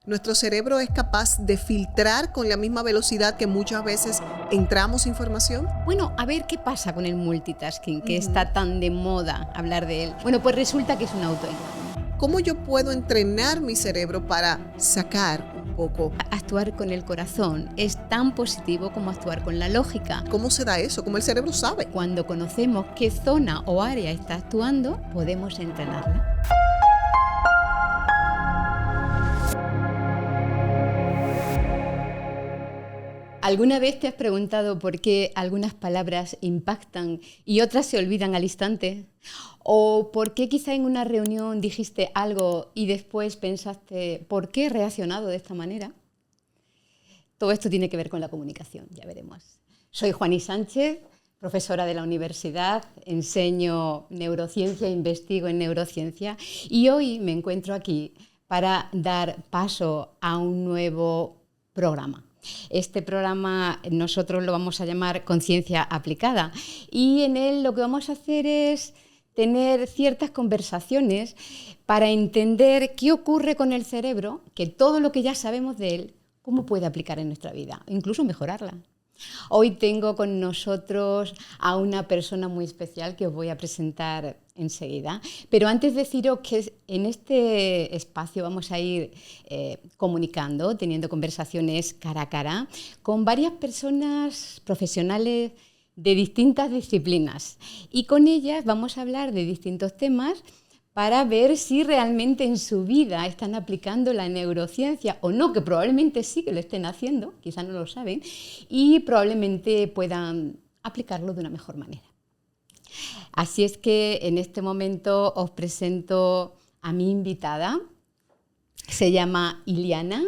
¿Nuestro cerebro es capaz de filtrar con la misma velocidad que muchas veces entramos información? Bueno, a ver qué pasa con el multitasking, que está tan de moda hablar de él. Bueno, pues resulta que es un autoengaño. ¿Cómo yo puedo entrenar mi cerebro para sacar un poco? Actuar con el corazón es tan positivo como actuar con la lógica. ¿Cómo se da eso? ¿Cómo el cerebro sabe? Cuando conocemos qué zona o área está actuando, podemos entrenarla. ¿Alguna vez te has preguntado por qué algunas palabras impactan y otras se olvidan al instante? ¿O por qué quizá en una reunión dijiste algo y después pensaste, ¿por qué he reaccionado de esta manera? Todo esto tiene que ver con la comunicación, ya veremos. Soy Juani Sánchez, profesora de la universidad, enseño neurociencia, investigo en neurociencia y hoy me encuentro aquí para dar paso a un nuevo programa. Este programa nosotros lo vamos a llamar Conciencia Aplicada y en él lo que vamos a hacer es tener ciertas conversaciones para entender qué ocurre con el cerebro, que todo lo que ya sabemos de él, cómo puede aplicar en nuestra vida, incluso mejorarla. Hoy tengo con nosotros a una persona muy especial que os voy a presentar enseguida, pero antes deciros que en este espacio vamos a ir comunicando, teniendo conversaciones cara a cara con varias personas profesionales de distintas disciplinas y con ellas vamos a hablar de distintos temas para ver si realmente en su vida están aplicando la neurociencia o no, que probablemente sí que lo estén haciendo, quizás no lo saben, y probablemente puedan aplicarlo de una mejor manera. Así es que en este momento os presento a mi invitada, se llama Iliana.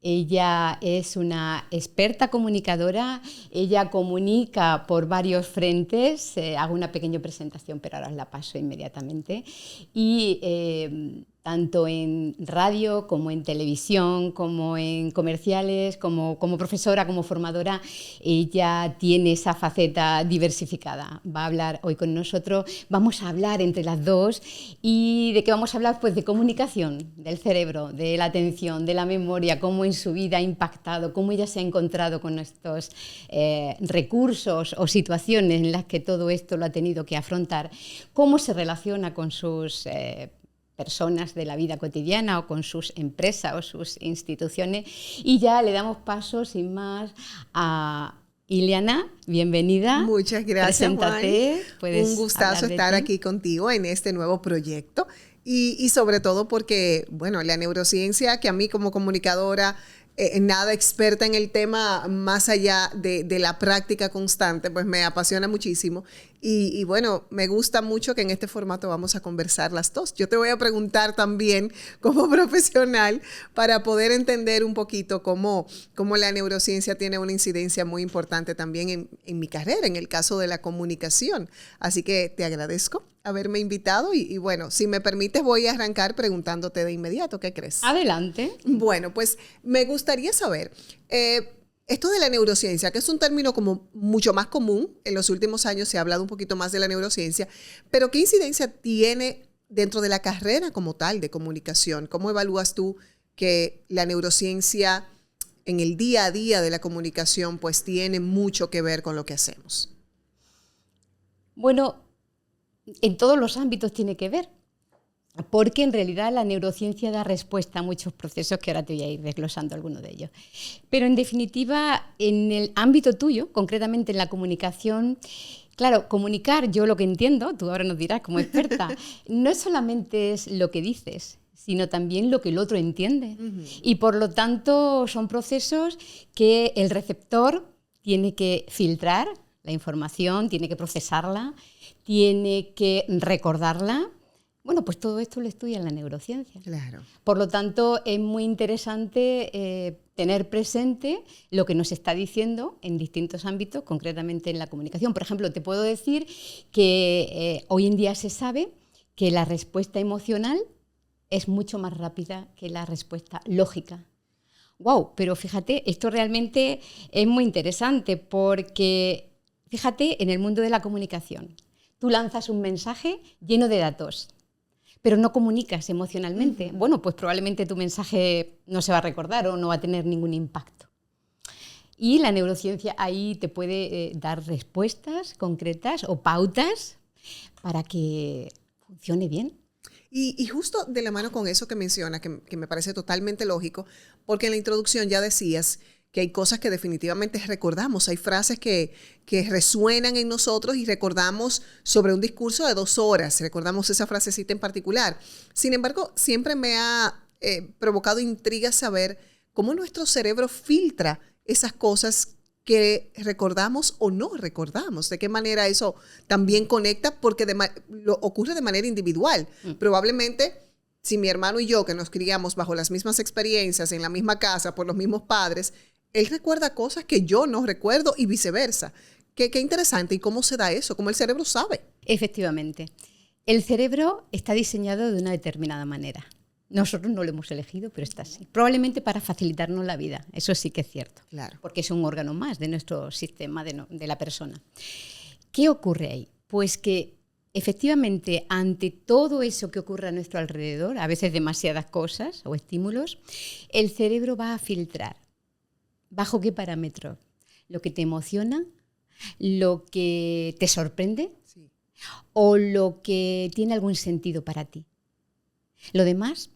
Ella es una experta comunicadora, ella comunica por varios frentes, hago una pequeña presentación pero ahora os la paso inmediatamente, y tanto en radio como en televisión, como en comerciales, como profesora, como formadora, ella tiene esa faceta diversificada. Va a hablar hoy con nosotros, vamos a hablar entre las dos. ¿Y de qué vamos a hablar? Pues de comunicación, del cerebro, de la atención, de la memoria, cómo en su vida ha impactado, cómo ella se ha encontrado con estos recursos o situaciones en las que todo esto lo ha tenido que afrontar, cómo se relaciona con sus personas de la vida cotidiana o con sus empresas o sus instituciones. Y ya le damos paso, sin más, a Iliana. Bienvenida. Muchas gracias, preséntate. Un gustazo estar aquí contigo en este nuevo proyecto y sobre todo porque, bueno, la neurociencia, que a mí como comunicadora, nada experta en el tema, más allá de la práctica constante, pues me apasiona muchísimo. Y bueno, me gusta mucho que en este formato vamos a conversar las dos. Yo te voy a preguntar también como profesional para poder entender un poquito cómo la neurociencia tiene una incidencia muy importante también en mi carrera, en el caso de la comunicación. Así que te agradezco haberme invitado y bueno, si me permites voy a arrancar preguntándote de inmediato, ¿qué crees? Adelante. Bueno, pues me gustaría saber, esto de la neurociencia, que es un término como mucho más común, en los últimos años se ha hablado un poquito más de la neurociencia, pero ¿qué incidencia tiene dentro de la carrera como tal de comunicación? ¿Cómo evalúas tú que la neurociencia en el día a día de la comunicación pues tiene mucho que ver con lo que hacemos? Bueno, en todos los ámbitos tiene que ver, porque en realidad la neurociencia da respuesta a muchos procesos que ahora te voy a ir desglosando algunos de ellos. Pero en definitiva, en el ámbito tuyo, concretamente en la comunicación, claro, comunicar, yo lo que entiendo, tú ahora nos dirás como experta, no solamente es lo que dices, sino también lo que el otro entiende. Y por lo tanto son procesos que el receptor tiene que filtrar la información, tiene que procesarla, tiene que recordarla. Bueno, pues todo esto lo estudia en la neurociencia. Claro. Por lo tanto, es muy interesante tener presente lo que nos está diciendo en distintos ámbitos, concretamente en la comunicación. Por ejemplo, te puedo decir que hoy en día se sabe que la respuesta emocional es mucho más rápida que la respuesta lógica. ¡Wow! Pero fíjate, esto realmente es muy interesante porque, fíjate, en el mundo de la comunicación, tú lanzas un mensaje lleno de datos, pero no comunicas emocionalmente, bueno, pues probablemente tu mensaje no se va a recordar o no va a tener ningún impacto. Y la neurociencia ahí te puede dar respuestas concretas o pautas para que funcione bien. Y justo de la mano con eso que menciona, que me parece totalmente lógico, porque en la introducción ya decías que hay cosas que definitivamente recordamos, hay frases que resuenan en nosotros y recordamos sobre un discurso de 2 horas, recordamos esa frasecita en particular. Sin embargo, siempre me ha provocado intriga saber cómo nuestro cerebro filtra esas cosas que recordamos o no recordamos, de qué manera eso también conecta, porque ocurre de manera individual. Probablemente, si mi hermano y yo, que nos criamos bajo las mismas experiencias, en la misma casa, por los mismos padres, él recuerda cosas que yo no recuerdo y viceversa. Qué interesante. ¿Y cómo se da eso? ¿Cómo el cerebro sabe? Efectivamente. El cerebro está diseñado de una determinada manera. Nosotros no lo hemos elegido, pero está así. Probablemente para facilitarnos la vida, eso sí que es cierto. Claro. Porque es un órgano más de nuestro sistema, de la persona. ¿Qué ocurre ahí? Pues que efectivamente ante todo eso que ocurre a nuestro alrededor, a veces demasiadas cosas o estímulos, el cerebro va a filtrar. ¿Bajo qué parámetros? Lo que te emociona, lo que te sorprende, sí, o lo que tiene algún sentido para ti. Lo demás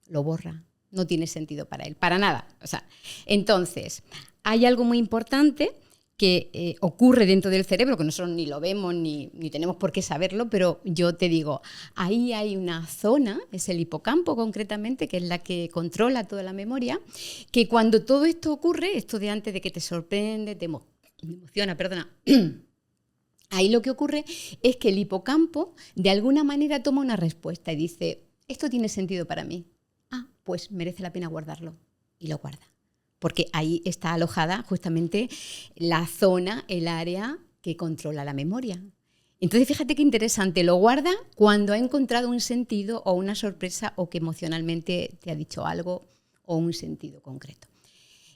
lo borra, no tiene sentido para él, para nada. O sea, entonces, hay algo muy importante que ocurre dentro del cerebro, que nosotros ni lo vemos ni tenemos por qué saberlo, pero yo te digo, ahí hay una zona, es el hipocampo concretamente, que es la que controla toda la memoria, que cuando todo esto ocurre, esto de antes de que te sorprende, te emociona, perdona, ahí lo que ocurre es que el hipocampo de alguna manera toma una respuesta y dice, esto tiene sentido para mí. Ah, pues merece la pena guardarlo. Y lo guarda. Porque ahí está alojada justamente la zona, el área que controla la memoria. Entonces, fíjate qué interesante. Lo guarda cuando ha encontrado un sentido o una sorpresa o que emocionalmente te ha dicho algo o un sentido concreto.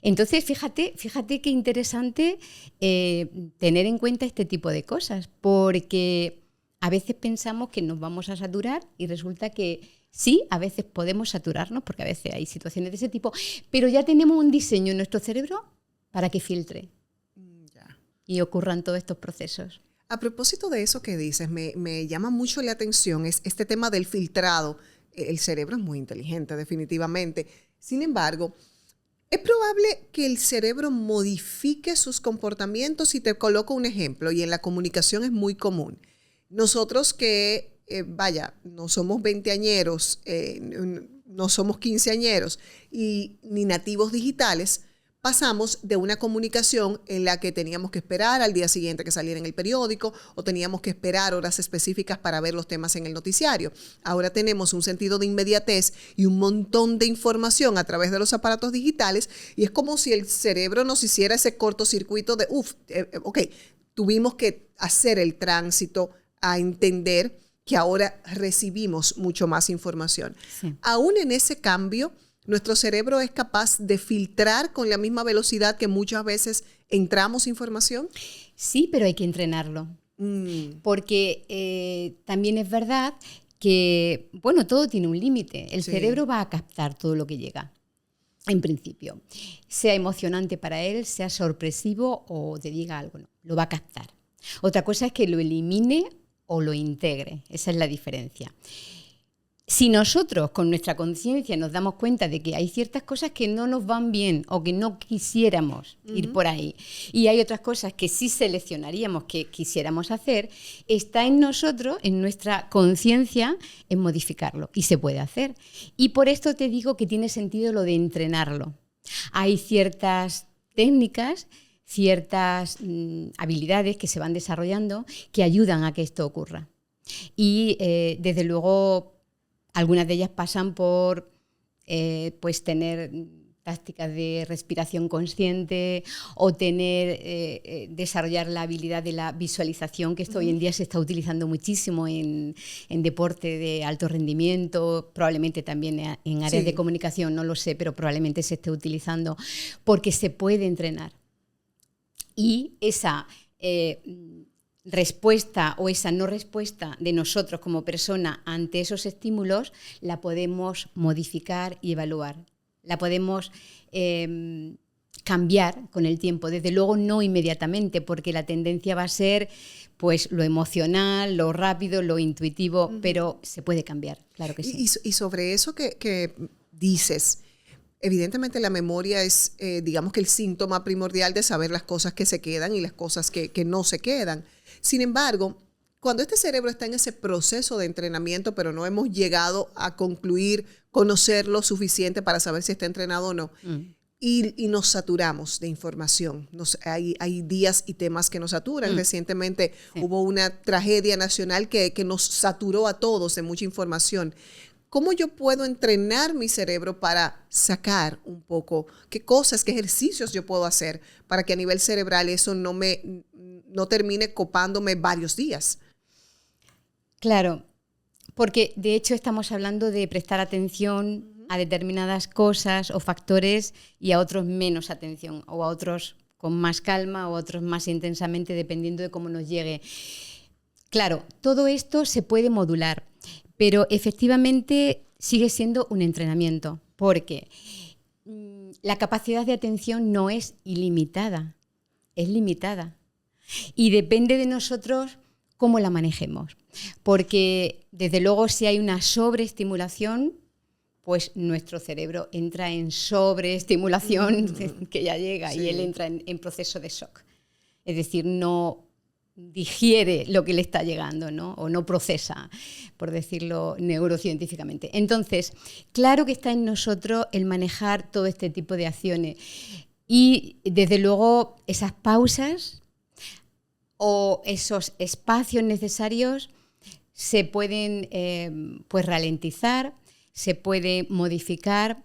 Entonces, fíjate qué interesante tener en cuenta este tipo de cosas, porque a veces pensamos que nos vamos a saturar y resulta que sí, a veces podemos saturarnos, porque a veces hay situaciones de ese tipo, pero ya tenemos un diseño en nuestro cerebro para que filtre y ocurran todos estos procesos. A propósito de eso que dices, me llama mucho la atención es este tema del filtrado. El cerebro es muy inteligente, definitivamente. Sin embargo, es probable que el cerebro modifique sus comportamientos, y te coloco un ejemplo, y en la comunicación es muy común. Nosotros que, no somos veinteañeros, no somos quinceañeros ni nativos digitales, pasamos de una comunicación en la que teníamos que esperar al día siguiente que saliera en el periódico o teníamos que esperar horas específicas para ver los temas en el noticiario. Ahora tenemos un sentido de inmediatez y un montón de información a través de los aparatos digitales, y es como si el cerebro nos hiciera ese cortocircuito de, tuvimos que hacer el tránsito a entender que ahora recibimos mucho más información. Sí. Aún en ese cambio, nuestro cerebro es capaz de filtrar con la misma velocidad que muchas veces entramos información. Sí, pero hay que entrenarlo. Porque también es verdad que, todo tiene un límite. El cerebro va a captar todo lo que llega, en principio. Sea emocionante para él, sea sorpresivo o te diga algo, no, lo va a captar. Otra cosa es que lo elimine o lo integre. Esa es la diferencia. Si nosotros con nuestra conciencia nos damos cuenta de que hay ciertas cosas que no nos van bien o que no quisiéramos ir por ahí, y hay otras cosas que sí seleccionaríamos que quisiéramos hacer, está en nosotros, en nuestra conciencia, en modificarlo. Y se puede hacer. Y por esto te digo que tiene sentido lo de entrenarlo. Hay ciertas técnicas, ciertas habilidades que se van desarrollando que ayudan a que esto ocurra. Y desde luego algunas de ellas pasan por tener tácticas de respiración consciente o desarrollar la habilidad de la visualización, que esto hoy en día se está utilizando muchísimo en deporte de alto rendimiento, probablemente también en áreas de comunicación, no lo sé, pero probablemente se esté utilizando porque se puede entrenar. Y esa respuesta o esa no respuesta de nosotros como persona ante esos estímulos la podemos modificar y evaluar. La podemos cambiar con el tiempo. Desde luego no inmediatamente, porque la tendencia va a ser pues lo emocional, lo rápido, lo intuitivo, pero se puede cambiar, claro que sí. Y sobre eso que dices, evidentemente la memoria es, digamos que el síntoma primordial de saber las cosas que se quedan y las cosas que no se quedan. Sin embargo, cuando este cerebro está en ese proceso de entrenamiento, pero no hemos llegado a concluir, conocer lo suficiente para saber si está entrenado o no, y nos saturamos de información. Hay días y temas que nos saturan. Recientemente hubo una tragedia nacional que nos saturó a todos de mucha información. ¿Cómo yo puedo entrenar mi cerebro para sacar un poco qué cosas, qué ejercicios yo puedo hacer para que a nivel cerebral eso no termine copándome varios días? Claro, porque de hecho estamos hablando de prestar atención a determinadas cosas o factores y a otros menos atención, o a otros con más calma o a otros más intensamente, dependiendo de cómo nos llegue. Claro, todo esto se puede modular, pero efectivamente sigue siendo un entrenamiento, porque la capacidad de atención no es ilimitada, es limitada. Y depende de nosotros cómo la manejemos. Porque, desde luego, si hay una sobreestimulación, pues nuestro cerebro entra en sobreestimulación que ya llega, y él entra en proceso de shock. Es decir, no digiere lo que le está llegando, ¿no? O no procesa, por decirlo neurocientíficamente. Entonces, claro que está en nosotros el manejar todo este tipo de acciones. Y, desde luego, esas pausas o esos espacios necesarios se pueden pues ralentizar, se puede modificar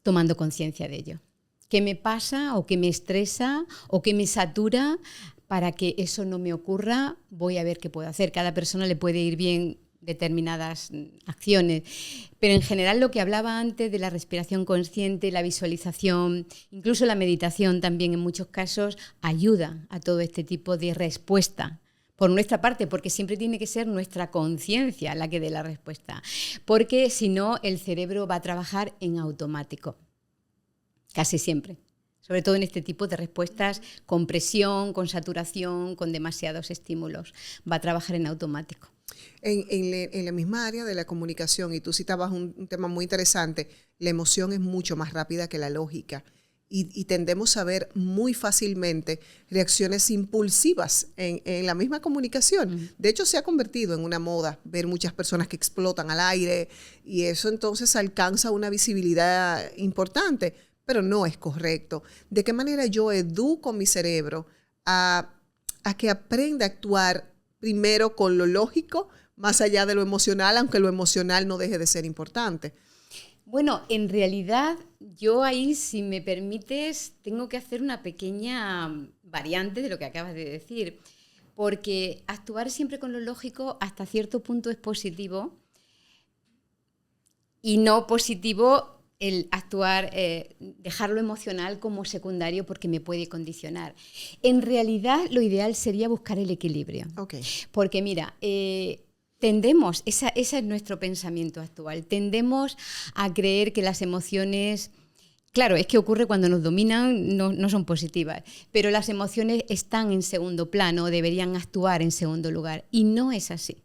tomando conciencia de ello. ¿Qué me pasa o qué me estresa o qué me satura? Para que eso no me ocurra, voy a ver qué puedo hacer. Cada persona le puede ir bien determinadas acciones, pero en general lo que hablaba antes de la respiración consciente, la visualización, incluso la meditación también en muchos casos ayuda a todo este tipo de respuesta por nuestra parte, porque siempre tiene que ser nuestra conciencia la que dé la respuesta, porque si no el cerebro va a trabajar en automático, casi siempre. Sobre todo en este tipo de respuestas con presión, con saturación, con demasiados estímulos. Va a trabajar en automático. En la misma área de la comunicación, y tú citabas un tema muy interesante, la emoción es mucho más rápida que la lógica. Y tendemos a ver muy fácilmente reacciones impulsivas en la misma comunicación. De hecho, se ha convertido en una moda ver muchas personas que explotan al aire, y eso entonces alcanza una visibilidad importante, pero no es correcto. ¿De qué manera yo educo mi cerebro a que aprenda a actuar primero con lo lógico, más allá de lo emocional, aunque lo emocional no deje de ser importante? Bueno, en realidad yo ahí, si me permites, tengo que hacer una pequeña variante de lo que acabas de decir, porque actuar siempre con lo lógico hasta cierto punto es positivo, y no positivo el actuar, dejarlo emocional como secundario, porque me puede condicionar. En realidad lo ideal sería buscar el equilibrio. Okay. Porque mira, tendemos, ese es nuestro pensamiento actual, tendemos a creer que las emociones, claro, es que ocurre cuando nos dominan, no son positivas, pero las emociones están en segundo plano, deberían actuar en segundo lugar, y no es así.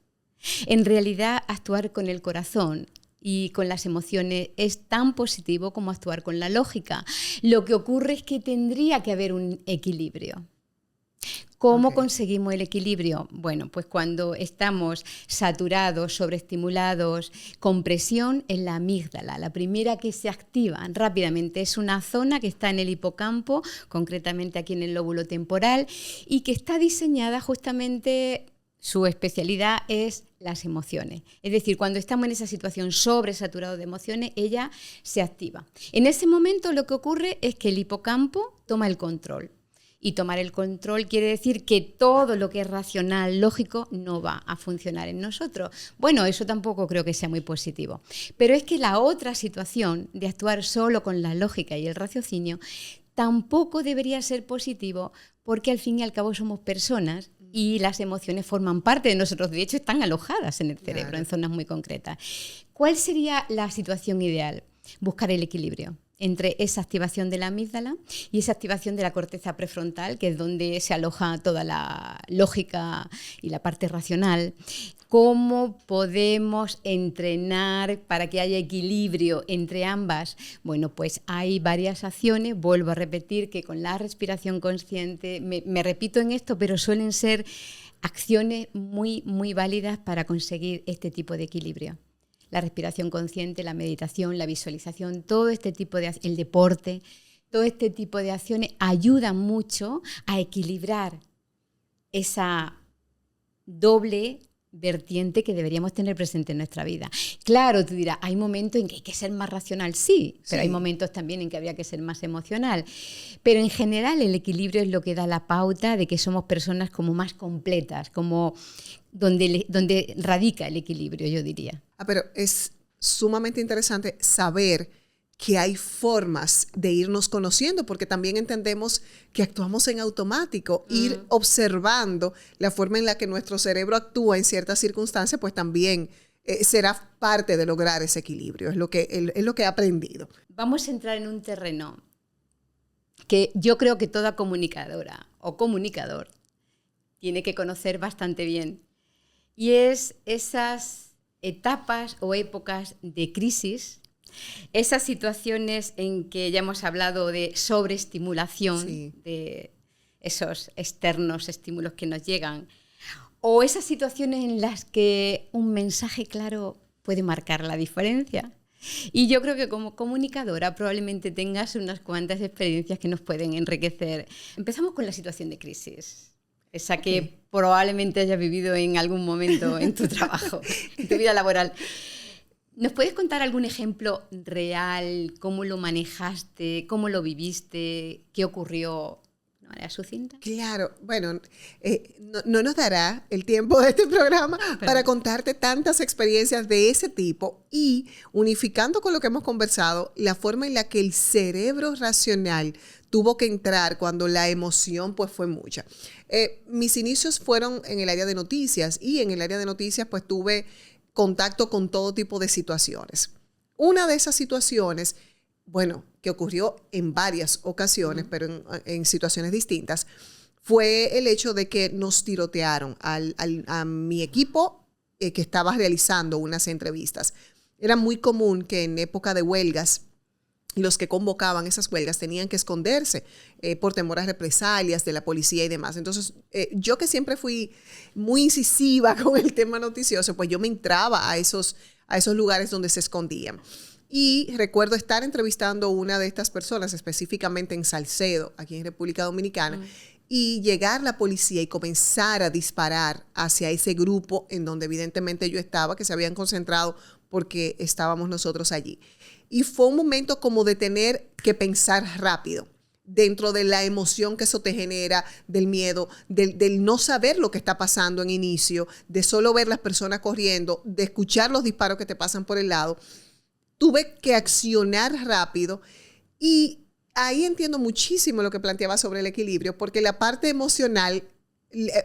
En realidad, actuar con el corazón y con las emociones es tan positivo como actuar con la lógica. Lo que ocurre es que tendría que haber un equilibrio. ¿Cómo conseguimos el equilibrio? Bueno, pues cuando estamos saturados, sobreestimulados, con presión en la amígdala, la primera que se activa rápidamente. Es una zona que está en el hipocampo, concretamente aquí en el lóbulo temporal, y que está diseñada justamente, su especialidad es las emociones. Es decir, cuando estamos en esa situación sobresaturado de emociones, ella se activa. En ese momento lo que ocurre es que el hipocampo toma el control. Y tomar el control quiere decir que todo lo que es racional, lógico, no va a funcionar en nosotros. Bueno, eso tampoco creo que sea muy positivo. Pero es que la otra situación de actuar solo con la lógica y el raciocinio tampoco debería ser positivo, porque al fin y al cabo somos personas y las emociones forman parte de nosotros. De hecho, están alojadas en el cerebro, en zonas muy concretas. ¿Cuál sería la situación ideal? Buscar el equilibrio entre esa activación de la amígdala y esa activación de la corteza prefrontal, que es donde se aloja toda la lógica y la parte racional. ¿Cómo podemos entrenar para que haya equilibrio entre ambas? Bueno, pues hay varias acciones. Vuelvo a repetir que con la respiración consciente, me repito en esto, pero suelen ser acciones muy, muy válidas para conseguir este tipo de equilibrio. La respiración consciente, la meditación, la visualización, todo este tipo de el deporte, todo este tipo de acciones ayudan mucho a equilibrar esa doble vertiente que deberíamos tener presente en nuestra vida. Claro, tú dirás, hay momentos en que hay que ser más racional, sí, pero hay momentos también en que habría que ser más emocional. Pero en general el equilibrio es lo que da la pauta de que somos personas como más completas, como donde radica el equilibrio, yo diría. Pero es sumamente interesante saber que hay formas de irnos conociendo, porque también entendemos que actuamos en automático. Ir observando la forma en la que nuestro cerebro actúa en ciertas circunstancias, pues también será parte de lograr ese equilibrio. Es lo que he aprendido. Vamos a entrar en un terreno que yo creo que toda comunicadora o comunicador tiene que conocer bastante bien. Y es esas etapas o épocas de crisis, esas situaciones en que ya hemos hablado de sobreestimulación, de esos externos estímulos que nos llegan, o esas situaciones en las que un mensaje claro puede marcar la diferencia. Y yo creo que como comunicadora probablemente tengas unas cuantas experiencias que nos pueden enriquecer. Empezamos con la situación de crisis. Esa que probablemente hayas vivido en algún momento en tu trabajo, en tu vida laboral. ¿Nos puedes contar algún ejemplo real? ¿Cómo lo manejaste? ¿Cómo lo viviste? ¿Qué ocurrió de manera sucinta? Claro, bueno, no nos dará el tiempo de este programa para contarte tantas experiencias de ese tipo y unificando con lo que hemos conversado, la forma en la que el cerebro racional tuvo que entrar cuando la emoción pues fue mucha. Mis inicios fueron en el área de noticias y en el área de noticias pues tuve contacto con todo tipo de situaciones. Una de esas situaciones, bueno, que ocurrió en varias ocasiones, pero en situaciones distintas, fue el hecho de que nos tirotearon a mi equipo que estaba realizando unas entrevistas. Era muy común que en época de huelgas, los que convocaban esas huelgas tenían que esconderse por temor a represalias de la policía y demás. Entonces, yo que siempre fui muy incisiva con el tema noticioso, pues yo me entraba a esos lugares donde se escondían. Y recuerdo estar entrevistando a una de estas personas, específicamente en Salcedo, aquí en República Dominicana, y llegar la policía y comenzar a disparar hacia ese grupo en donde evidentemente yo estaba, que se habían concentrado porque estábamos nosotros allí. Y fue un momento como de tener que pensar rápido dentro de la emoción que eso te genera, del miedo, del no saber lo que está pasando en inicio, de solo ver las personas corriendo, de escuchar los disparos que te pasan por el lado. Tuve que accionar rápido y ahí entiendo muchísimo lo que planteaba sobre el equilibrio, porque la parte emocional,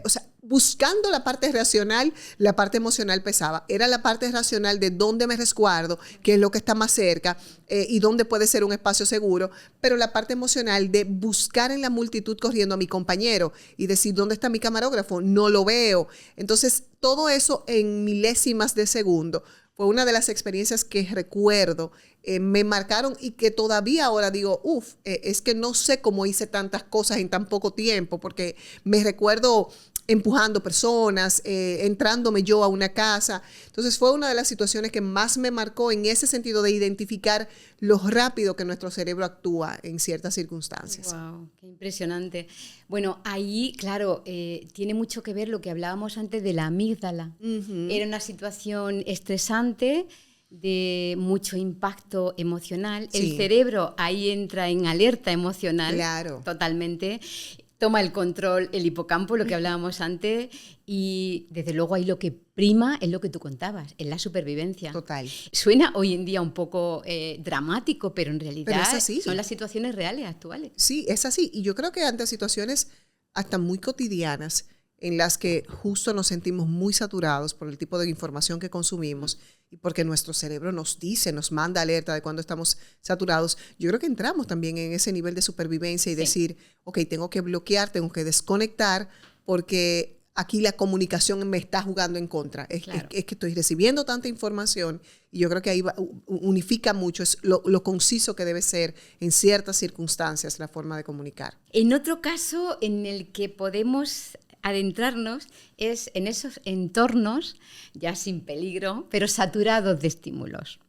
o sea, buscando la parte racional, la parte emocional pesaba. Era la parte racional de dónde me resguardo, qué es lo que está más cerca y dónde puede ser un espacio seguro, pero la parte emocional de buscar en la multitud corriendo a mi compañero y decir, ¿dónde está mi camarógrafo? No lo veo. Entonces, todo eso en milésimas de segundo fue una de las experiencias que recuerdo, me marcaron y que todavía ahora digo, es que no sé cómo hice tantas cosas en tan poco tiempo, porque me recuerdo empujando personas, entrándome yo a una casa. Entonces fue una de las situaciones que más me marcó en ese sentido de identificar lo rápido que nuestro cerebro actúa en ciertas circunstancias. ¡Wow! ¡Qué impresionante! Bueno, ahí, claro, tiene mucho que ver lo que hablábamos antes de la amígdala. Era una situación estresante, de mucho impacto emocional. Sí. El cerebro ahí entra en alerta emocional. Claro. Totalmente. Toma el control el hipocampo, lo que hablábamos antes, y desde luego ahí lo que prima es lo que tú contabas, es la supervivencia. Total. Suena hoy en día un poco dramático, pero en realidad es así. Son las situaciones reales, actuales. Sí, es así. Y yo creo que ante situaciones hasta muy cotidianas, en las que justo nos sentimos muy saturados por el tipo de información que consumimos y porque nuestro cerebro nos dice, nos manda alerta de cuando estamos saturados, yo creo que entramos también en ese nivel de supervivencia y decir, ok, tengo que bloquear, tengo que desconectar porque aquí la comunicación me está jugando en contra. Claro. Es que estoy recibiendo tanta información y yo creo que ahí unifica mucho, es lo conciso que debe ser en ciertas circunstancias la forma de comunicar. En otro caso en el que podemos adentrarnos es en esos entornos, ya sin peligro, pero saturados de estímulos.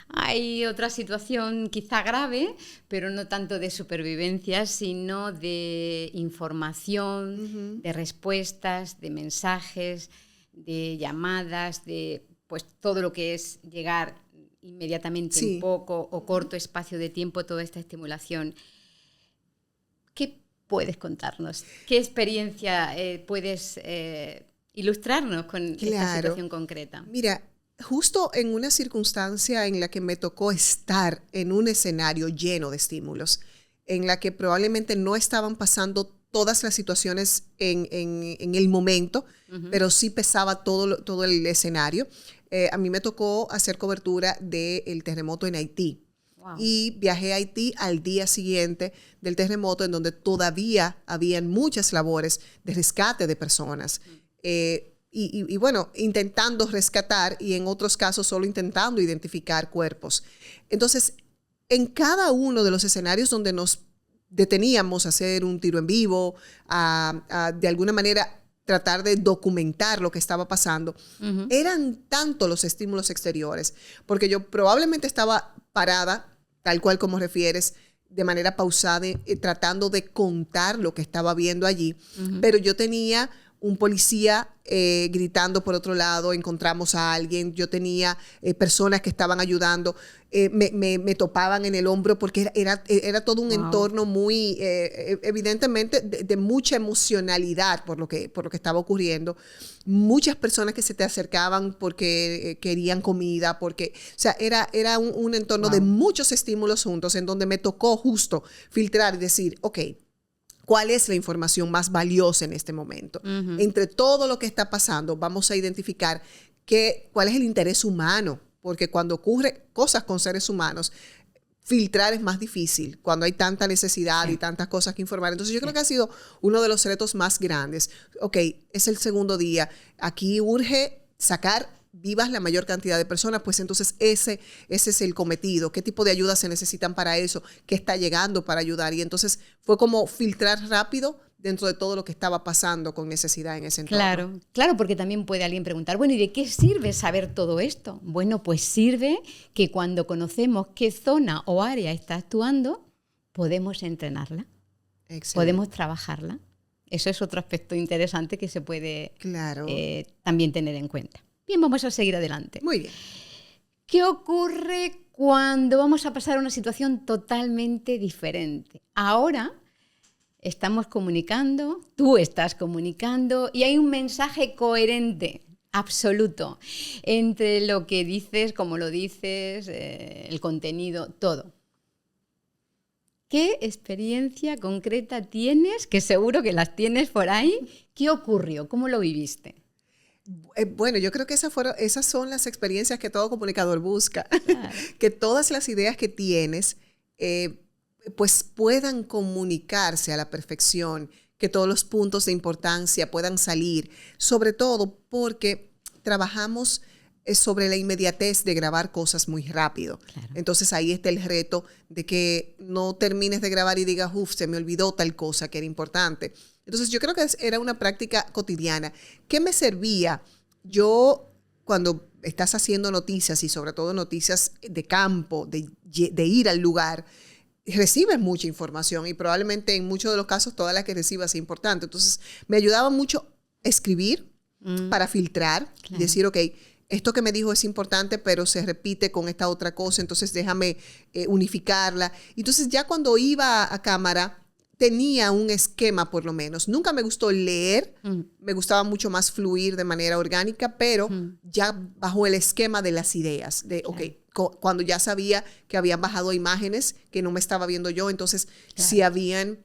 Hay otra situación quizá grave, pero no tanto de supervivencia, sino de información, de respuestas, de mensajes, de llamadas, de pues todo lo que es llegar inmediatamente en poco o corto espacio de tiempo, toda esta estimulación. ¿Qué puedes contarnos? ¿Qué experiencia puedes ilustrarnos con esta situación concreta? Mira, justo en una circunstancia en la que me tocó estar en un escenario lleno de estímulos, en la que probablemente no estaban pasando todas las situaciones en el momento, pero sí pesaba todo el escenario. A mí me tocó hacer cobertura del terremoto en Haití. Wow. Y viajé a Haití al día siguiente del terremoto, en donde todavía habían muchas labores de rescate de personas. Y bueno, intentando rescatar y en otros casos solo intentando identificar cuerpos. Entonces, en cada uno de los escenarios donde nos deteníamos a hacer un tiro en vivo, de alguna manera tratar de documentar lo que estaba pasando, eran tanto los estímulos exteriores, porque yo probablemente estaba parada, tal cual como refieres, de manera pausada, tratando de contar lo que estaba viendo allí, pero yo tenía un policía gritando por otro lado, encontramos a alguien, yo tenía personas que estaban ayudando, me topaban en el hombro porque era todo un entorno muy, evidentemente, de mucha emocionalidad por lo que estaba ocurriendo. Muchas personas que se te acercaban porque querían comida, o sea, era un entorno de muchos estímulos juntos en donde me tocó justo filtrar y decir, ok, ¿cuál es la información más valiosa en este momento? Entre todo lo que está pasando, vamos a identificar cuál es el interés humano, porque cuando ocurren cosas con seres humanos, filtrar es más difícil cuando hay tanta necesidad y tantas cosas que informar. Entonces yo creo que ha sido uno de los retos más grandes. Ok, es el segundo día. Aquí urge sacar vivas la mayor cantidad de personas, pues entonces ese es el cometido. ¿Qué tipo de ayuda se necesitan para eso? ¿Qué está llegando para ayudar? Y entonces fue como filtrar rápido dentro de todo lo que estaba pasando con necesidad en ese entorno. Claro, porque también puede alguien preguntar, bueno, ¿y de qué sirve saber todo esto? Bueno, pues sirve que cuando conocemos qué zona o área está actuando, podemos entrenarla, podemos trabajarla. Eso es otro aspecto interesante que se puede también tener en cuenta. Bien, vamos a seguir adelante. Muy bien. ¿Qué ocurre cuando vamos a pasar a una situación totalmente diferente? Ahora estamos comunicando, tú estás comunicando y hay un mensaje coherente, absoluto, entre lo que dices, cómo lo dices, el contenido, todo. ¿Qué experiencia concreta tienes? Que seguro que las tienes por ahí. ¿Qué ocurrió? ¿Cómo lo viviste? Bueno, yo creo que esas son las experiencias que todo comunicador busca. Claro. Que todas las ideas que tienes pues puedan comunicarse a la perfección, que todos los puntos de importancia puedan salir, sobre todo porque trabajamos sobre la inmediatez de grabar cosas muy rápido. Claro. Entonces ahí está el reto de que no termines de grabar y digas, se me olvidó tal cosa que era importante. Entonces yo creo que era una práctica cotidiana. ¿Qué me servía? Yo, cuando estás haciendo noticias y sobre todo noticias de campo, de ir al lugar, recibes mucha información y probablemente en muchos de los casos toda la que recibas es importante. Entonces me ayudaba mucho escribir para filtrar y decir, ok, esto que me dijo es importante, pero se repite con esta otra cosa, entonces déjame unificarla. Entonces ya cuando iba a cámara, tenía un esquema por lo menos. Nunca me gustó leer, me gustaba mucho más fluir de manera orgánica, pero ya bajo el esquema de las ideas, cuando ya sabía que habían bajado imágenes que no me estaba viendo yo, entonces si habían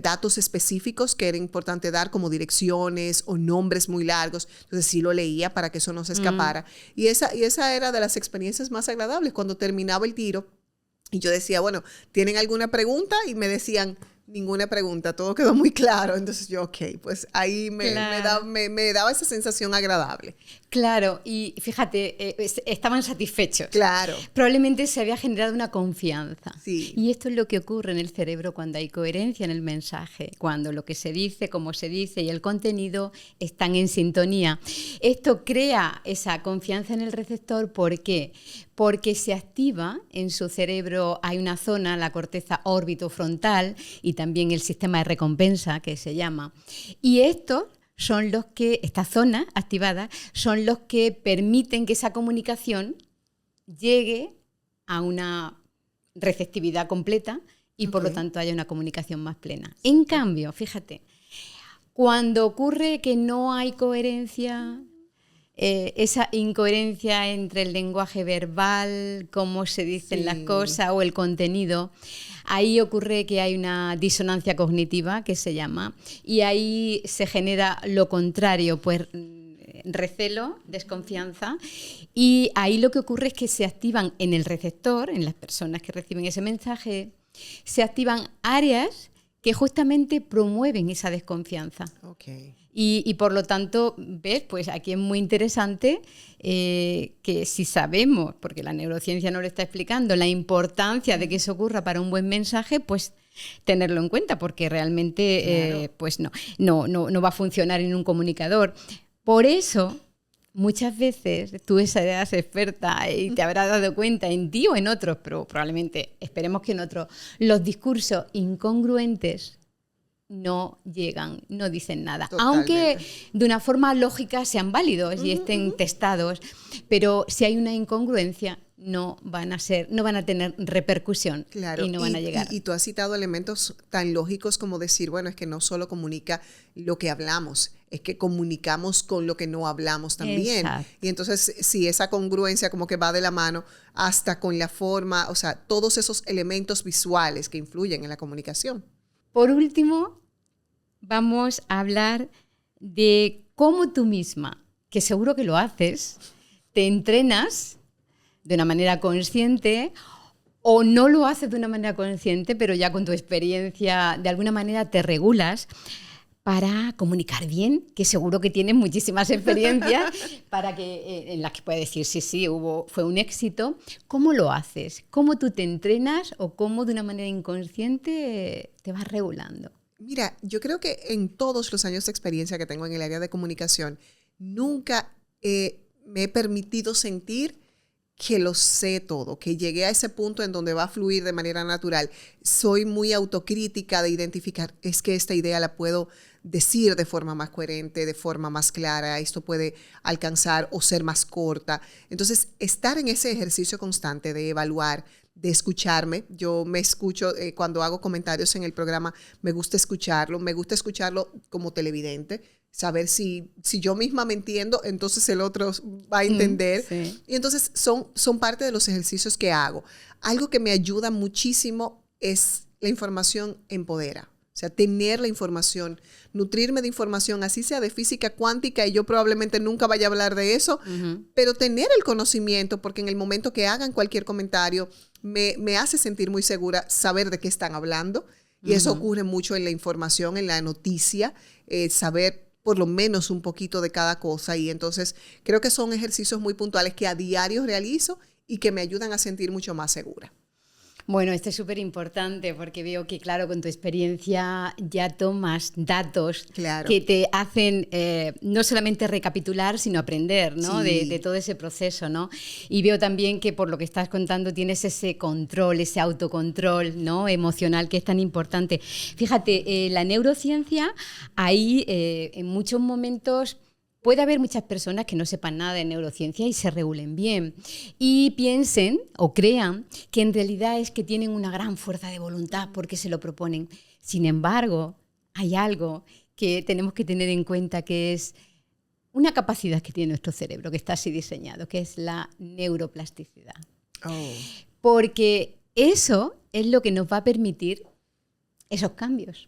datos específicos que era importante dar, como direcciones o nombres muy largos. Entonces sí lo leía para que eso no se escapara. Y esa era de las experiencias más agradables, cuando terminaba el tiro y yo decía, bueno, ¿tienen alguna pregunta? Y me decían, ninguna pregunta, todo quedó muy claro. Entonces yo, ok, pues ahí me daba esa sensación agradable. Claro, y fíjate, estaban satisfechos. Claro. Probablemente se había generado una confianza. Sí. Y esto es lo que ocurre en el cerebro cuando hay coherencia en el mensaje, cuando lo que se dice, cómo se dice y el contenido están en sintonía. Esto crea esa confianza en el receptor. ¿Por qué? Porque se activa en su cerebro, hay una zona, la corteza órbito-frontal y también el sistema de recompensa, que se llama. Y estos son los que, esta zona activada, son los que permiten que esa comunicación llegue a una receptividad completa y por lo tanto haya una comunicación más plena. En cambio, fíjate, cuando ocurre que no hay coherencia, esa incoherencia entre el lenguaje verbal, cómo se dicen las cosas o el contenido, ahí ocurre que hay una disonancia cognitiva, que se llama, y ahí se genera lo contrario, pues recelo, desconfianza, y ahí lo que ocurre es que se activan en el receptor, en las personas que reciben ese mensaje, se activan áreas que justamente promueven esa desconfianza. Okay. Y por lo tanto, ves, pues aquí es muy interesante que si sabemos, porque la neurociencia nos lo está explicando, la importancia de que eso ocurra para un buen mensaje, pues tenerlo en cuenta, porque realmente pues no va a funcionar en un comunicador. Por eso, muchas veces tú eres experta y te habrás dado cuenta en ti o en otros, pero probablemente, esperemos que en otros, los discursos incongruentes no llegan, no dicen nada. Totalmente. Aunque de una forma lógica sean válidos y estén testados, pero si hay una incongruencia no van a tener repercusión. Claro, y no van a llegar. Y tú has citado elementos tan lógicos como decir, bueno, es que no solo comunica lo que hablamos, es que comunicamos con lo que no hablamos también. Exacto. Y entonces, si esa congruencia como que va de la mano hasta con la forma, o sea, todos esos elementos visuales que influyen en la comunicación. Por último, vamos a hablar de cómo tú misma, que seguro que lo haces, te entrenas de una manera consciente o no lo haces de una manera consciente, pero ya con tu experiencia de alguna manera te regulas para comunicar bien, que seguro que tienes muchísimas experiencias para que, en las que puedes decir sí, fue un éxito. ¿Cómo lo haces? ¿Cómo tú te entrenas o cómo de una manera inconsciente te vas regulando? Mira, yo creo que en todos los años de experiencia que tengo en el área de comunicación, nunca me he permitido sentir que lo sé todo, que llegué a ese punto en donde va a fluir de manera natural. Soy muy autocrítica de identificar, es que esta idea la puedo decir de forma más coherente, de forma más clara, esto puede alcanzar o ser más corta. Entonces, estar en ese ejercicio constante de evaluar, de escucharme. Yo me escucho cuando hago comentarios en el programa, me gusta escucharlo como televidente, saber si yo misma me entiendo, entonces el otro va a entender. Sí. Y entonces son parte de los ejercicios que hago. Algo que me ayuda muchísimo es la información empodera. O sea, tener la información, nutrirme de información, así sea de física cuántica, y yo probablemente nunca vaya a hablar de eso, pero tener el conocimiento, porque en el momento que hagan cualquier comentario, me hace sentir muy segura saber de qué están hablando. Y eso ocurre mucho en la información, en la noticia, saber por lo menos un poquito de cada cosa. Y entonces creo que son ejercicios muy puntuales que a diario realizo y que me ayudan a sentir mucho más segura. Bueno, esto es súper importante porque veo que, claro, con tu experiencia ya tomas datos que te hacen no solamente recapitular, sino aprender, ¿no? Sí. de todo ese proceso, ¿no? Y veo también que por lo que estás contando tienes ese control, ese autocontrol, ¿no? Emocional, que es tan importante. Fíjate, la neurociencia, ahí en muchos momentos puede haber muchas personas que no sepan nada de neurociencia y se regulen bien y piensen o crean que en realidad es que tienen una gran fuerza de voluntad porque se lo proponen. Sin embargo, hay algo que tenemos que tener en cuenta, que es una capacidad que tiene nuestro cerebro, que está así diseñado, que es la neuroplasticidad. Porque eso es lo que nos va a permitir esos cambios.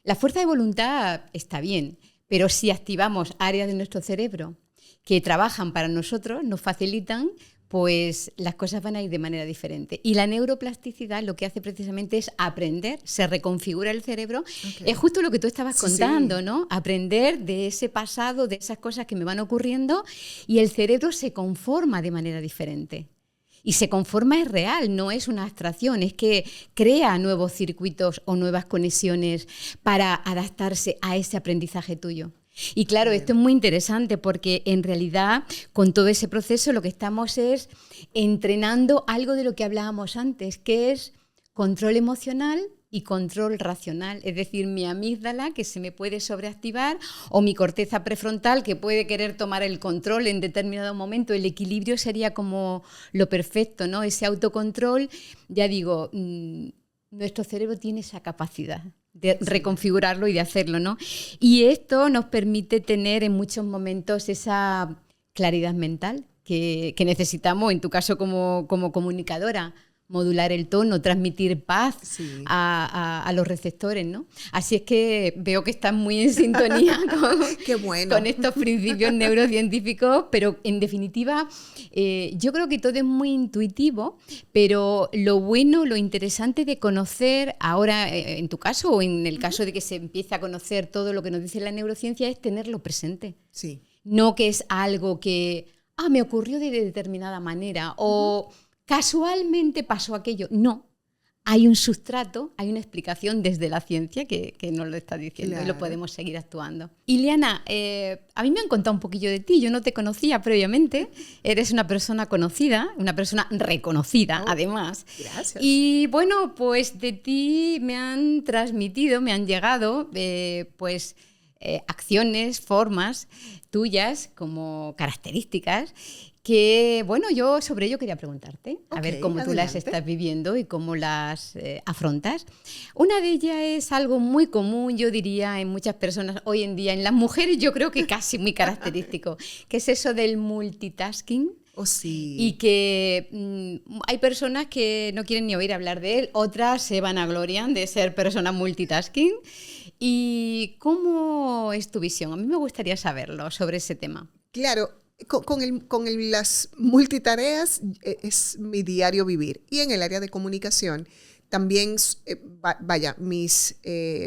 La fuerza de voluntad está bien, pero si activamos áreas de nuestro cerebro que trabajan para nosotros, nos facilitan, pues las cosas van a ir de manera diferente. Y la neuroplasticidad lo que hace precisamente es aprender, se reconfigura el cerebro. Okay. Es justo lo que tú estabas contando, sí. ¿no? Aprender de ese pasado, de esas cosas que me van ocurriendo, y el cerebro se conforma de manera diferente. Y se conforma, es real, no es una abstracción, es que crea nuevos circuitos o nuevas conexiones para adaptarse a ese aprendizaje tuyo. Y claro, esto es muy interesante porque en realidad con todo ese proceso lo que estamos es entrenando algo de lo que hablábamos antes, que es control emocional y control racional, es decir, mi amígdala que se me puede sobreactivar o mi corteza prefrontal que puede querer tomar el control en determinado momento. El equilibrio sería como lo perfecto, ¿no? Ese autocontrol, ya digo, nuestro cerebro tiene esa capacidad de reconfigurarlo y de hacerlo, ¿no? Y esto nos permite tener en muchos momentos esa claridad mental que necesitamos, en tu caso como comunicadora, modular el tono, transmitir paz a los receptores, ¿no? Así es que veo que estás muy en sintonía Qué bueno. con estos principios neurocientíficos, pero en definitiva yo creo que todo es muy intuitivo, pero lo bueno, lo interesante de conocer ahora, en tu caso o en el caso de que se empiece a conocer todo lo que nos dice la neurociencia, es tenerlo presente. Sí. No que es algo que me ocurrió de determinada manera o casualmente pasó aquello. No, hay un sustrato, hay una explicación desde la ciencia que nos lo está diciendo, claro. Y lo podemos seguir actuando. Ileana, a mí me han contado un poquillo de ti, yo no te conocía previamente, eres una persona conocida, una persona reconocida además. Gracias. Y bueno, pues de ti me han transmitido, me han llegado acciones, formas tuyas como características que, bueno, yo sobre ello quería preguntarte, a ver cómo tú las estás viviendo y cómo las afrontas. Una de ellas es algo muy común, yo diría, en muchas personas hoy en día, en las mujeres yo creo que casi muy característico, que es eso del multitasking. Oh, sí. Y que hay personas que no quieren ni oír hablar de él, otras se vanaglorian de ser personas multitasking. ¿Y cómo es tu visión? A mí me gustaría saberlo sobre ese tema. Claro. Con las multitareas es mi diario vivir. Y en el área de comunicación también, mis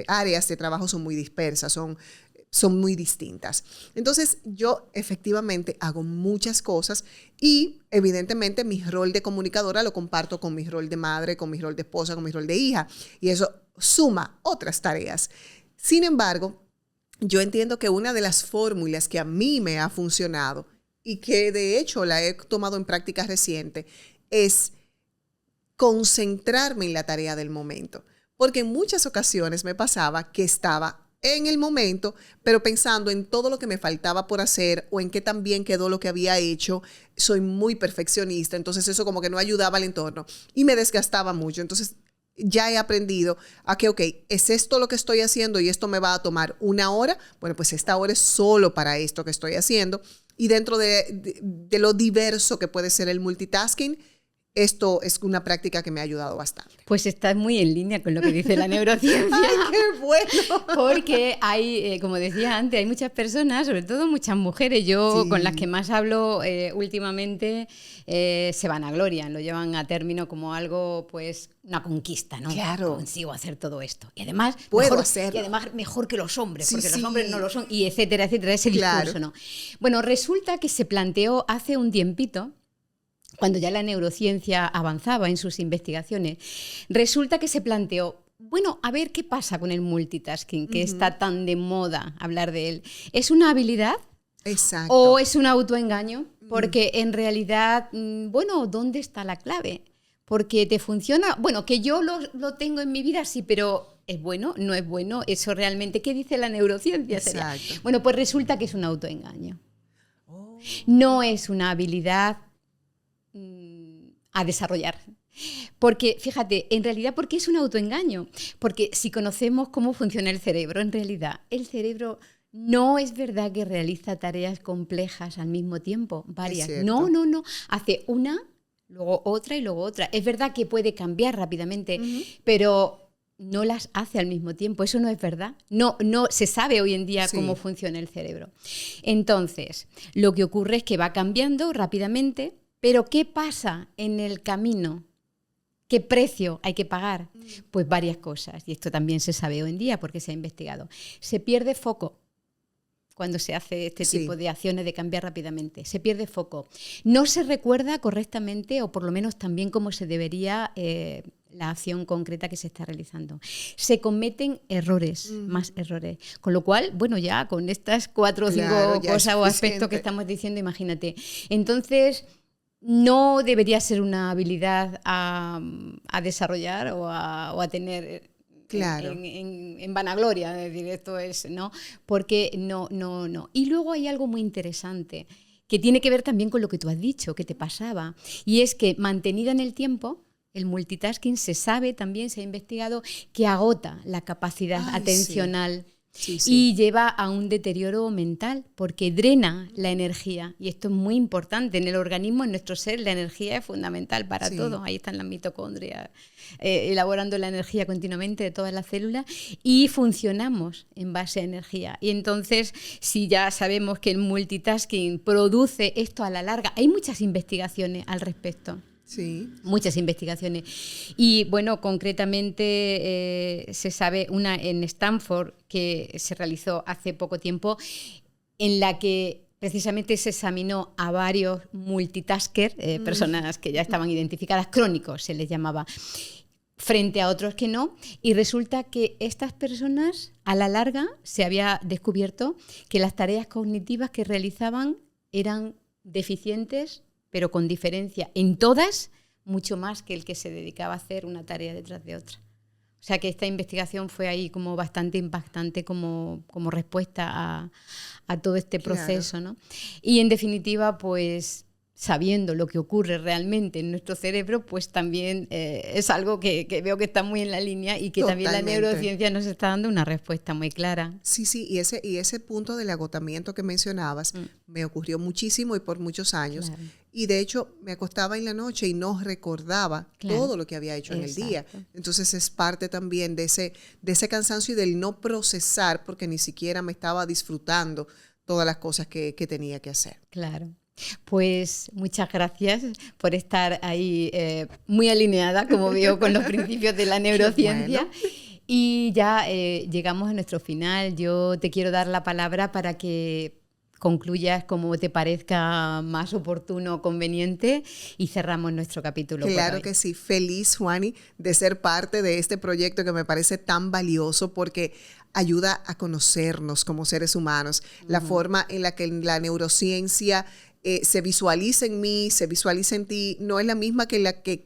áreas de trabajo son muy dispersas, son muy distintas. Entonces, yo efectivamente hago muchas cosas y evidentemente mi rol de comunicadora lo comparto con mi rol de madre, con mi rol de esposa, con mi rol de hija. Y eso suma otras tareas. Sin embargo, yo entiendo que una de las fórmulas que a mí me ha funcionado y que de hecho la he tomado en práctica reciente, es concentrarme en la tarea del momento. Porque en muchas ocasiones me pasaba que estaba en el momento, pero pensando en todo lo que me faltaba por hacer o en qué tan bien quedó lo que había hecho. Soy muy perfeccionista, entonces eso como que no ayudaba al entorno y me desgastaba mucho. Entonces ya he aprendido a que, ¿es esto lo que estoy haciendo y esto me va a tomar 1 hora? Bueno, pues esta hora es solo para esto que estoy haciendo. Y dentro de lo diverso que puede ser el multitasking, esto es una práctica que me ha ayudado bastante. Pues estás muy en línea con lo que dice la neurociencia. ¡Ay, qué bueno! Porque hay, como decía antes, hay muchas personas, sobre todo muchas mujeres, yo con las que más hablo últimamente, se vanaglorian, lo llevan a término como algo, pues, una conquista, ¿no? Claro. Consigo hacer todo esto. Y además, mejor que los hombres, porque los hombres no lo son, y etcétera, etcétera, ese discurso, ¿no? Bueno, resulta que se planteó hace un tiempito, cuando ya la neurociencia avanzaba en sus investigaciones, resulta que se planteó, bueno, a ver qué pasa con el multitasking, que está tan de moda hablar de él. ¿Es una habilidad? Exacto. ¿O es un autoengaño? Porque en realidad, bueno, ¿dónde está la clave? Porque te funciona, bueno, que yo lo tengo en mi vida, sí, pero ¿es bueno? ¿No es bueno? Eso realmente, ¿qué dice la neurociencia? Exacto. Bueno, pues resulta que es un autoengaño. No es una habilidad a desarrollar. Porque, fíjate, en realidad, ¿por qué es un autoengaño? Porque si conocemos cómo funciona el cerebro, en realidad, el cerebro no es verdad que realiza tareas complejas al mismo tiempo, varias. No. Hace una, luego otra y luego otra. Es verdad que puede cambiar rápidamente, pero no las hace al mismo tiempo. Eso no es verdad. No se sabe hoy en día cómo funciona el cerebro. Entonces, lo que ocurre es que va cambiando rápidamente, pero ¿qué pasa en el camino? ¿Qué precio hay que pagar? Pues varias cosas. Y esto también se sabe hoy en día porque se ha investigado. Se pierde foco cuando se hace este tipo de acciones de cambiar rápidamente. Se pierde foco. No se recuerda correctamente, o por lo menos tan bien como se debería, la acción concreta que se está realizando. Se cometen errores, más errores. Con lo cual, bueno, ya con estas 4 o 5 cosas o aspectos que estamos diciendo, imagínate. Entonces, no debería ser una habilidad a desarrollar o a tener en vanagloria, es decir, esto es, ¿no? Porque no. Y luego hay algo muy interesante que tiene que ver también con lo que tú has dicho, que te pasaba, y es que mantenida en el tiempo, el multitasking se sabe también, se ha investigado, que agota la capacidad atencional. Y lleva a un deterioro mental porque drena la energía, y esto es muy importante en el organismo, en nuestro ser. La energía es fundamental para todo. Ahí están las mitocondrias elaborando la energía continuamente de todas las células, y funcionamos en base a energía. Y entonces, si ya sabemos que el multitasking produce esto a la larga, hay muchas investigaciones al respecto. Sí. Muchas investigaciones. Y bueno, concretamente se sabe una en Stanford que se realizó hace poco tiempo, en la que precisamente se examinó a varios multitaskers, personas que ya estaban identificadas, crónicos se les llamaba, frente a otros que no, y resulta que estas personas, a la larga, se había descubierto que las tareas cognitivas que realizaban eran deficientes, pero con diferencia en todas, mucho más que el que se dedicaba a hacer una tarea detrás de otra. O sea que esta investigación fue ahí como bastante impactante como respuesta a todo este proceso, ¿no? Y en definitiva, pues sabiendo lo que ocurre realmente en nuestro cerebro, pues también es algo que veo que está muy en la línea, y que también la neurociencia nos está dando una respuesta muy clara. Sí, y ese punto del agotamiento que mencionabas me ocurrió muchísimo y por muchos años. Claro. Y de hecho me acostaba en la noche y no recordaba todo lo que había hecho en el día. Entonces es parte también de ese cansancio y del no procesar, porque ni siquiera me estaba disfrutando todas las cosas que tenía que hacer. Claro. Pues muchas gracias por estar ahí muy alineada, como veo, con los principios de la neurociencia. Bueno. Y ya llegamos a nuestro final. Yo te quiero dar la palabra para que concluyas como te parezca más oportuno o conveniente, y cerramos nuestro capítulo. Claro que sí. Feliz, Juani, de ser parte de este proyecto que me parece tan valioso, porque ayuda a conocernos como seres humanos. La forma en la que la neurociencia se visualiza en mí, se visualiza en ti, no es la misma que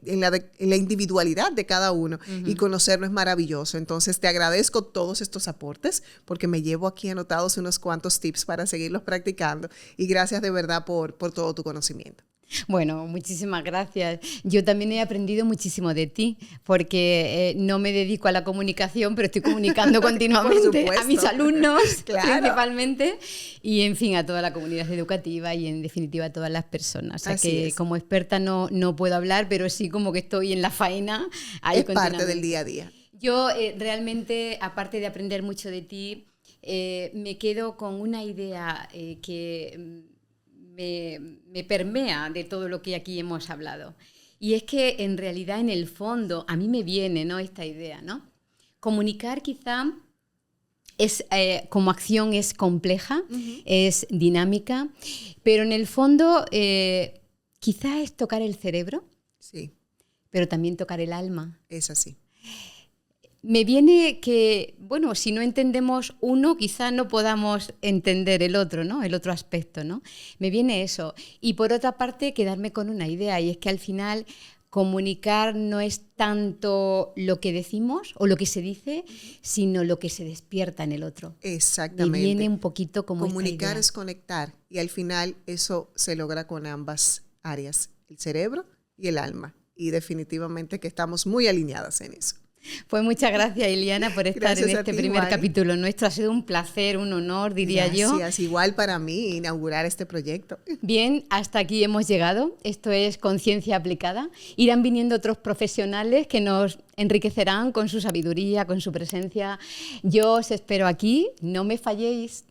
en la individualidad de cada uno. Y conocerlo es maravilloso. Entonces te agradezco todos estos aportes, porque me llevo aquí anotados unos cuantos tips para seguirlos practicando, y gracias de verdad por todo tu conocimiento. Bueno, muchísimas gracias. Yo también he aprendido muchísimo de ti, porque no me dedico a la comunicación, pero estoy comunicando continuamente a mis alumnos, principalmente, y en fin, a toda la comunidad educativa y en definitiva a todas las personas. O sea que como experta no puedo hablar, pero sí como que estoy en la faena. Ahí es parte del día a día. Yo realmente, aparte de aprender mucho de ti, me quedo con una idea que me permea de todo lo que aquí hemos hablado. Y es que en realidad, en el fondo, a mí me viene, ¿no?, esta idea, ¿no? Comunicar quizá es, como acción es compleja, es dinámica, pero en el fondo quizá es tocar el cerebro, pero también tocar el alma. Es así. Me viene que, bueno, si no entendemos uno, quizá no podamos entender el otro, ¿no? El otro aspecto, ¿no? Me viene eso. Y por otra parte, quedarme con una idea, y es que al final comunicar no es tanto lo que decimos o lo que se dice, sino lo que se despierta en el otro. Exactamente. Me viene un poquito como comunicar es conectar, y al final eso se logra con ambas áreas, el cerebro y el alma. Y definitivamente que estamos muy alineadas en eso. Pues muchas gracias, Iliana, por estar Gracias en a este ti, primer igual. capítulo nuestro. Ha sido un placer, un honor, diría yo. Gracias, igual para mí inaugurar este proyecto. Bien, hasta aquí hemos llegado. Esto es Conciencia Aplicada. Irán viniendo otros profesionales que nos enriquecerán con su sabiduría, con su presencia. Yo os espero aquí. No me falléis.